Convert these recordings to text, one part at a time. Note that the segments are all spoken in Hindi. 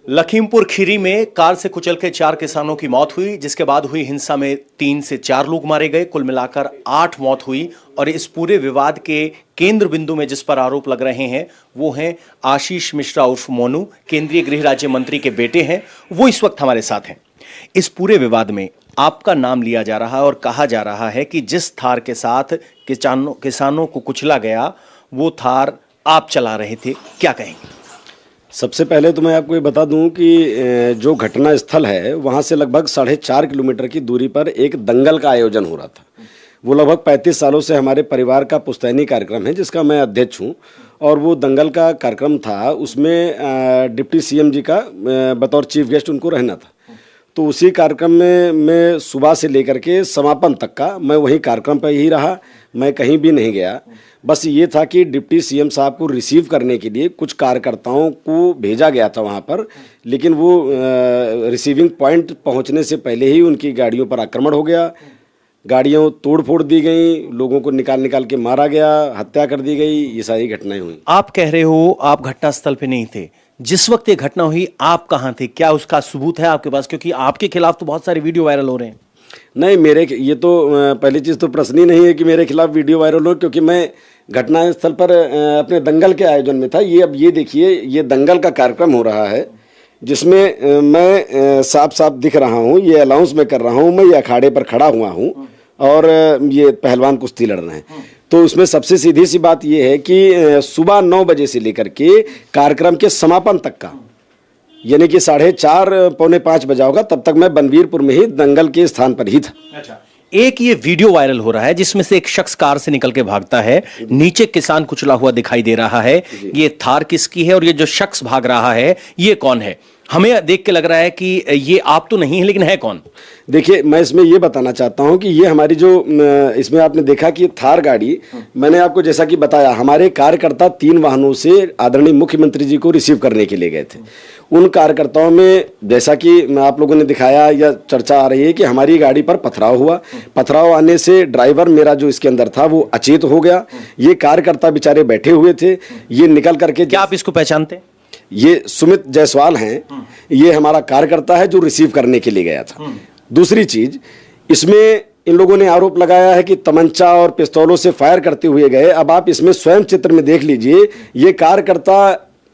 लखीमपुर खीरी में कार से कुचल के 4 किसानों की मौत हुई, जिसके बाद हुई हिंसा में 3 से 4 लोग मारे गए। कुल मिलाकर 8 मौत हुई और इस पूरे विवाद के केंद्र बिंदु में जिस पर आरोप लग रहे हैं वो हैं आशीष मिश्रा उर्फ मोनू, केंद्रीय गृह राज्य मंत्री के बेटे हैं। वो इस वक्त हमारे साथ हैं। इस पूरे विवाद में आपका नाम लिया जा रहा है और कहा जा रहा है कि जिस थार के साथ किसानों को कुचला गया वो थार आप चला रहे थे, क्या कहेंगे? सबसे पहले तो मैं आपको ये बता दूं कि जो घटना स्थल है वहाँ से लगभग 4.5 किलोमीटर की दूरी पर एक दंगल का आयोजन हो रहा था। वो लगभग 35 सालों से हमारे परिवार का पुश्तैनी कार्यक्रम है जिसका मैं अध्यक्ष हूँ, और वो दंगल का कार्यक्रम था। उसमें डिप्टी सीएम जी का बतौर चीफ गेस्ट उनको रहना था। तो उसी कार्यक्रम में मैं सुबह से लेकर के समापन तक का मैं वही कार्यक्रम पर ही रहा, मैं कहीं भी नहीं गया। बस ये था कि डिप्टी सीएम साहब को रिसीव करने के लिए कुछ कार्यकर्ताओं को भेजा गया था वहाँ पर, लेकिन वो रिसीविंग पॉइंट पहुँचने से पहले ही उनकी गाड़ियों पर आक्रमण हो गया। गाड़ियों तोड़ फोड़ दी गई, लोगों को निकाल के मारा गया, हत्या कर दी गई। ये सारी घटनाएं हुई। आप कह रहे हो आप घटनास्थल पे नहीं थे, जिस वक्त ये घटना हुई आप कहाँ थे? क्या उसका सबूत है आपके पास? क्योंकि आपके खिलाफ तो बहुत सारे वीडियो वायरल हो रहे हैं। नहीं, ये तो पहली चीज़ तो प्रश्न ही नहीं है कि मेरे खिलाफ वीडियो वायरल हो, क्योंकि मैं घटनास्थल पर अपने दंगल के आयोजन में था। अब ये देखिए, ये दंगल का कार्यक्रम हो रहा है जिसमें मैं साफ साफ दिख रहा हूँ, ये अनाउंस मैं कर रहा हूँ, मैं ये अखाड़े पर खड़ा हुआ हूँ और ये पहलवान कुश्ती लड़ रहे हैं। तो उसमें सबसे सीधी सी बात ये है कि सुबह 9 बजे से लेकर के कार्यक्रम के समापन तक का, यानी कि 4:30 पौने 5 बजा होगा, तब तक मैं बनवीरपुर में ही दंगल के स्थान पर ही था। अच्छा, एक ये वीडियो वायरल हो रहा है जिसमें से एक शख्स कार से निकल के भागता है, नीचे किसान कुचला हुआ दिखाई दे रहा है। ये थार किसकी है और ये जो शख्स भाग रहा है ये कौन है? हमें देख के लग रहा है कि ये आप तो नहीं है, लेकिन है कौन? देखिए, मैं इसमें ये बताना चाहता हूँ कि ये हमारी जो इसमें आपने देखा कि थार गाड़ी, मैंने आपको जैसा कि बताया, हमारे कार्यकर्ता 3 वाहनों से आदरणीय मुख्यमंत्री जी को रिसीव करने के लिए गए थे। उन कार्यकर्ताओं में जैसा कि आप लोगों ने दिखाया या चर्चा आ रही है कि हमारी गाड़ी पर पथराव हुआ। पथराव आने से ड्राइवर मेरा जो इसके अंदर था वो अचेत हो गया। ये कार्यकर्ता बेचारे बैठे हुए थे, ये निकल करके। क्या आप इसको पहचानते हैं? ये सुमित जायसवाल हैं, ये हमारा कार्यकर्ता है जो रिसीव करने के लिए गया था। दूसरी चीज, इसमें इन लोगों ने आरोप लगाया है कि तमंचा और पिस्तौलों से फायर करते हुए गए। अब आप इसमें स्वयं चित्र में देख लीजिए, ये कार्यकर्ता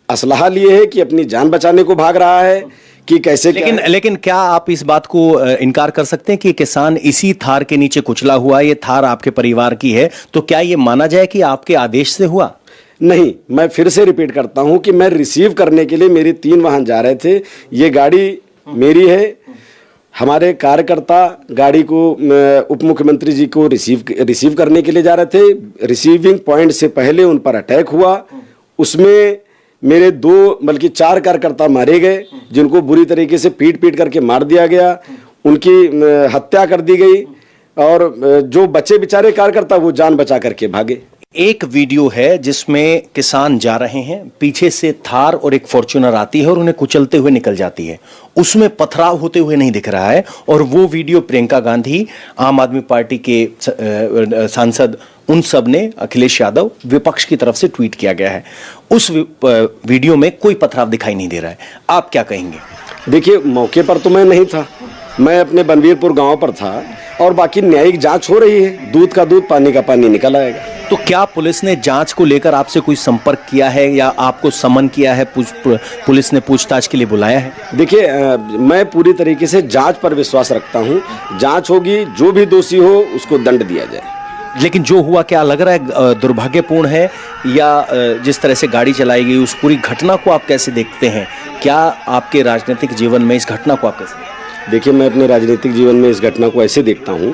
असलहा लिए है कि अपनी जान बचाने को भाग रहा है कि कैसे। लेकिन क्या आप इस बात को इनकार कर सकते हैं कि किसान इसी थार के नीचे कुचला हुआ, ये थार आपके परिवार की है, तो क्या ये माना जाए कि आपके आदेश से हुआ? नहीं, मैं फिर से रिपीट करता हूं कि मैं रिसीव करने के लिए मेरे 3 वाहन जा रहे थे। ये गाड़ी मेरी है। हमारे कार्यकर्ता गाड़ी को उप मुख्यमंत्री जी को रिसीव करने के लिए जा रहे थे। रिसीविंग पॉइंट से पहले उन पर अटैक हुआ। उसमें मेरे 2 बल्कि 4 कार्यकर्ता मारे गए, जिनको बुरी तरीके से पीट करके मार दिया गया, उनकी हत्या कर दी गई, और जो बचे बेचारे कार्यकर्ता वो जान बचा करके भागे। एक वीडियो है जिसमें किसान जा रहे हैं, पीछे से थार और एक फॉर्च्यूनर आती है और उन्हें कुचलते हुए निकल जाती है। उसमें पथराव होते हुए नहीं दिख रहा है, और वो वीडियो प्रियंका गांधी, आम आदमी पार्टी के सांसद, उन सब ने, अखिलेश यादव, विपक्ष की तरफ से ट्वीट किया गया है। उस वीडियो में कोई पथराव दिखाई नहीं दे रहा है। आप क्या कहेंगे? देखिए, मौके पर तो मैं नहीं था, मैं अपने बनवीरपुर गांव पर था, और बाकी न्यायिक जांच हो रही है। दूध का दूध, पानी का पानी निकल आएगा। तो क्या पुलिस ने जांच को लेकर आपसे कोई संपर्क किया है या आपको समन किया है? पुलिस ने पूछताछ के लिए बुलाया है? देखिए, मैं पूरी तरीके से जांच पर विश्वास रखता हूं। जांच होगी, जो भी दोषी हो उसको दंड दिया जाए। लेकिन जो हुआ, क्या लग रहा है दुर्भाग्यपूर्ण है, या जिस तरह से गाड़ी चलाई गई उस पूरी घटना को आप कैसे देखते हैं? क्या आपके राजनीतिक जीवन में इस घटना को आप कैसे देखते हैं? देखिए, मैं अपने राजनीतिक जीवन में इस घटना को ऐसे देखता हूं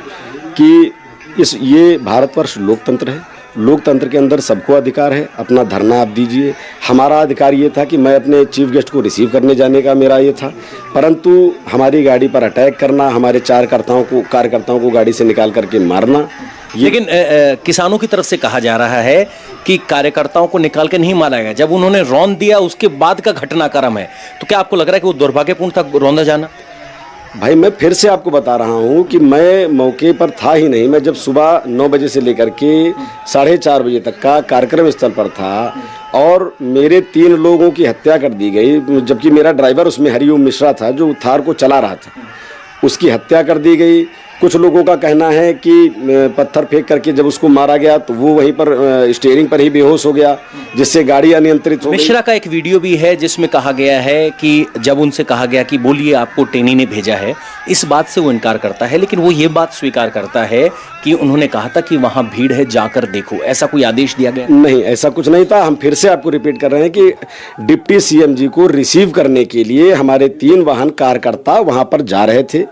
कि ये भारतवर्ष लोकतंत्र है। लोकतंत्र के अंदर सबको अधिकार है, अपना धरना आप दीजिए। हमारा अधिकार ये था कि मैं अपने चीफ गेस्ट को रिसीव करने जाने का मेरा ये था, परंतु हमारी गाड़ी पर अटैक करना, हमारे 4 कार्यकर्ताओं को गाड़ी से निकाल करके मारना। लेकिन किसानों की तरफ से कहा जा रहा है कि कार्यकर्ताओं को निकाल के नहीं मारा गया, जब उन्होंने रौंद दिया उसके बाद का घटनाक्रम है। तो क्या आपको लग रहा है कि वो दुर्भाग्यपूर्ण था रौंदा जाना? भाई, मैं फिर से आपको बता रहा हूँ कि मैं मौके पर था ही नहीं। मैं जब सुबह 9 बजे से लेकर के 4:30 बजे तक का कार्यक्रम स्थल पर था, और मेरे 3 लोगों की हत्या कर दी गई, जबकि मेरा ड्राइवर उसमें हरिओम मिश्रा था जो थार को चला रहा था, उसकी हत्या कर दी गई। कुछ लोगों का कहना है कि पत्थर फेंक करके जब उसको मारा गया तो वो वहीं पर स्टीयरिंग पर ही बेहोश हो गया, जिससे गाड़ी अनियंत्रित हो गई। मिश्रा का एक वीडियो भी है जिसमें कहा गया है कि जब उनसे कहा गया कि बोलिए आपको टेनी ने भेजा है, इस बात से वो इनकार करता है, लेकिन वो ये बात स्वीकार करता है कि उन्होंने कहा था कि वहां भीड़ है, जाकर देखो। ऐसा कोई आदेश दिया गया? नहीं, ऐसा कुछ नहीं था। हम फिर से आपको रिपीट कर रहे हैं कि डिप्टी सीएम जी को रिसीव करने के लिए हमारे 3 वाहन कार्यकर्ता वहां पर जा रहे थे।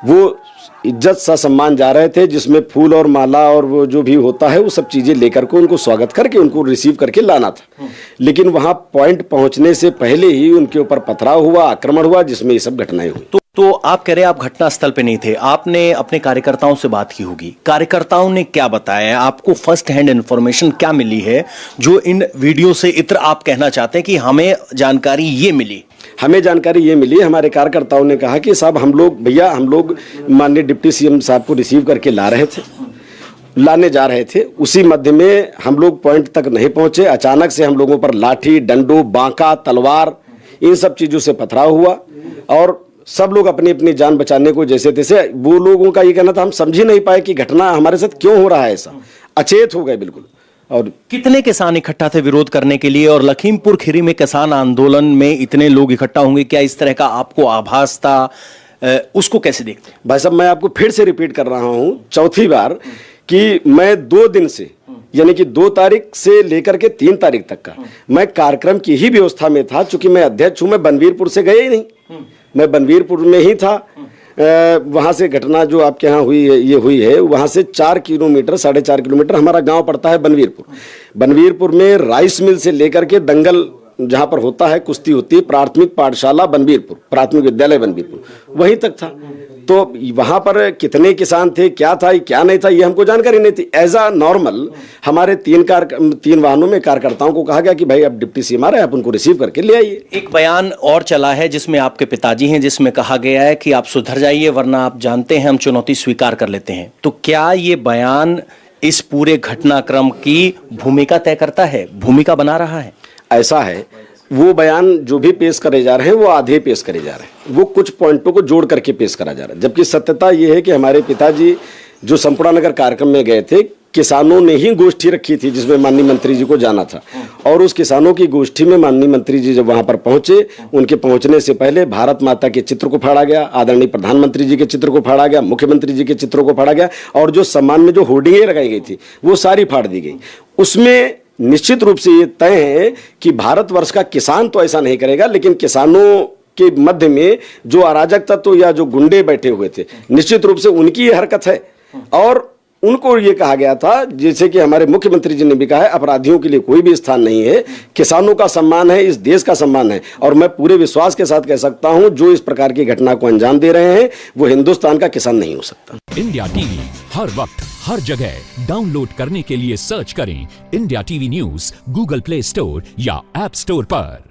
वो इज्जत सा सम्मान जा रहे थे, जिसमें फूल और माला और वो जो भी होता है वो सब चीजें लेकर के उनको स्वागत करके उनको रिसीव करके लाना था। लेकिन वहां पॉइंट पहुंचने से पहले ही उनके ऊपर पथराव हुआ, आक्रमण हुआ, जिसमें ये सब घटनाएं हुई। तो आप कह रहे हैं आप घटना स्थल पे नहीं थे, आपने अपने कार्यकर्ताओं से बात की होगी। कार्यकर्ताओं ने क्या बताया? आपको फर्स्ट हैंड इंफॉर्मेशन क्या मिली है जो इन वीडियो से इत्र आप कहना चाहते हैं कि हमें जानकारी ये मिली? हमें जानकारी ये मिली, हमारे कार्यकर्ताओं ने कहा कि साहब हम लोग माननीय डिप्टी सीएम साहब को रिसीव करके लाने जा रहे थे। उसी मध्य में हम लोग पॉइंट तक नहीं पहुंचे, अचानक से हम लोगों पर लाठी, डंडू, बांका, तलवार, इन सब चीजों से पथराव हुआ और सब लोग अपनी अपनी जान बचाने को जैसे तैसे, वो लोगों का ये कहना था हम समझ ही नहीं पाए कि घटना हमारे साथ क्यों हो रहा है, ऐसा अचेत हो गए बिल्कुल। और कितने किसान इकट्ठा थे विरोध करने के लिए? और लखीमपुर खीरी में किसान आंदोलन में इतने लोग इकट्ठा होंगे, क्या इस तरह का आपको आभास था? उसको कैसे देखते हैं? भाई साहब, मैं आपको फिर से रिपीट कर रहा हूं चौथी बार कि मैं 2 दिन से, यानी कि 2 तारीख से लेकर के 3 तारीख तक का मैं कार्यक्रम की ही व्यवस्था में था। चूंकि मैं अध्यक्ष हूं, मैं बनवीरपुर से गया ही नहीं, मैं बनवीरपुर में ही था। वहां से घटना जो आपके यहाँ हुई है, ये हुई है, वहां से 4 किलोमीटर 4.5 किलोमीटर हमारा गांव पड़ता है बनवीरपुर। बनवीरपुर में राइस मिल से लेकर के दंगल जहां पर होता है, कुश्ती होती है, प्राथमिक पाठशाला बनवीरपुर, प्राथमिक विद्यालय बनवीरपुर, वहीं तक था। तो वहां पर कितने किसान थे, क्या था, क्या नहीं था, ये हमको जानकारी नहीं थी। एज अ नॉर्मल हमारे 3 वाहनों में कार्यकर्ताओं को कहा गया कि भाई अब डिप्टी सीएम आ रहे हैं, आप उनको रिसीव करके ले आइए। एक बयान और चला है जिसमें आपके पिताजी हैं, जिसमें कहा गया है कि आप सुधर जाइए वरना आप जानते हैं हम चुनौती स्वीकार कर लेते हैं। तो क्या ये बयान इस पूरे घटनाक्रम की भूमिका तय करता है, भूमिका बना रहा है? ऐसा है, वो बयान जो भी पेश करे जा रहे हैं वो आधे पेश करे जा रहे हैं, वो कुछ पॉइंटों को जोड़ करके पेश करा जा रहा है। जबकि सत्यता ये है कि हमारे पिताजी जो संपूर्ण नगर कार्यक्रम में गए थे, किसानों ने ही गोष्ठी रखी थी जिसमें माननीय मंत्री जी को जाना था, और उस किसानों की गोष्ठी में माननीय मंत्री जी जब वहां पर पहुंचे, उनके पहुंचने से पहले भारत माता के चित्र को फाड़ा गया, आदरणीय प्रधानमंत्री जी के चित्र को फाड़ा गया, मुख्यमंत्री जी के चित्रों को फाड़ा गया, और जो सम्मान में जो होर्डिंगें लगाई गई थी वो सारी फाड़ दी गई। उसमें निश्चित रूप से ये तय है कि भारतवर्ष का किसान तो ऐसा नहीं करेगा, लेकिन किसानों के मध्य में जो अराजक तत्व या जो गुंडे बैठे हुए थे, निश्चित रूप से उनकी ये हरकत है। और उनको ये कहा गया था, जैसे कि हमारे मुख्यमंत्री जी ने भी कहा है, अपराधियों के लिए कोई भी स्थान नहीं है, किसानों का सम्मान है, इस देश का सम्मान है। और मैं पूरे विश्वास के साथ कह सकता हूं, जो इस प्रकार की घटना को अंजाम दे रहे हैं वो हिंदुस्तान का किसान नहीं हो सकता। इंडिया टीवी हर वक्त हर जगह डाउनलोड करने के लिए सर्च करें India TV news Google play store या ऐप स्टोर पर।